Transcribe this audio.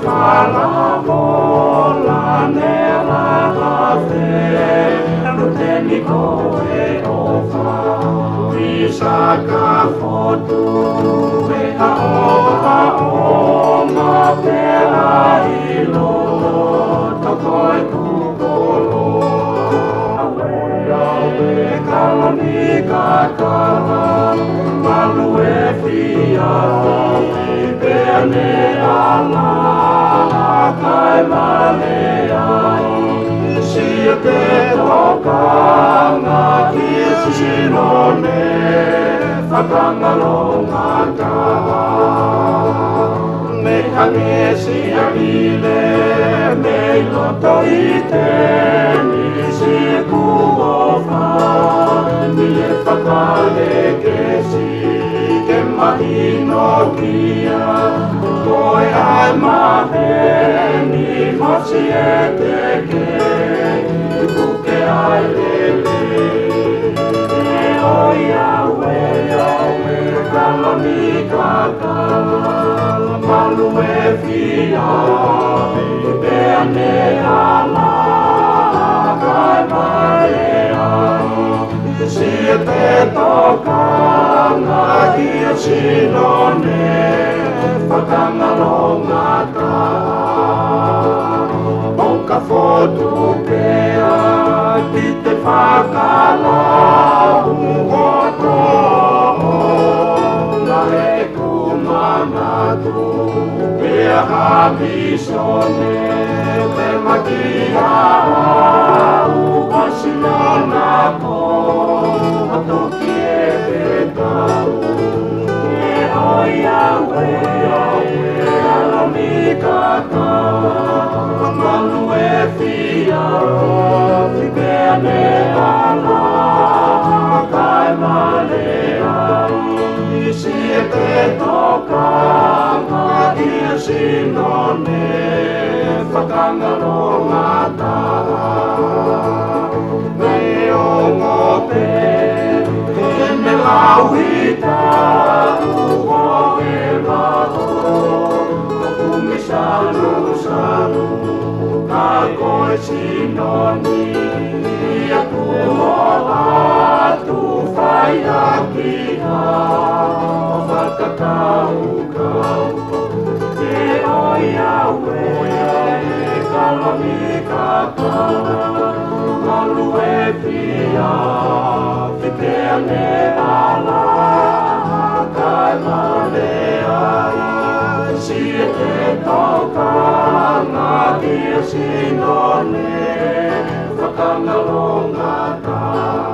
kalamola nela hafe ruteni koe ofa Isa ka fotu e a ma pera ilo tokoi kukolo Awe kalani kakala malu e fia Peane ala kai male ai Sia te tokanga ki sinone Whakangaronga taha Me hange sia ile Me loto I te Nisi kuofa Ni e whakale kesi Ke mahino kia Koe ai mahe Ni hosi e te ke Kuke ai lele Kalani kakala malu e fia Peane ala kai marea Sia te tokanga hia sinone Whakangaronga taha Oka fotu pea Ki te whakala Pea habisone te makia Upasilona ko Atoki e petau E oia Alami kaka Malu e fia Peane ala Kai male ai Sia te tokanga Ia sinone Whakangaronga taha Me o ngope Me lauita Uho e maho Kumi salu salu Ka koe sinoni Ia kuoa Tu whai akiha O whakakau kau Kalani kakala malu e fia Peane ala kai male ai Sia te tokanga kia sinone Whakangaronga taha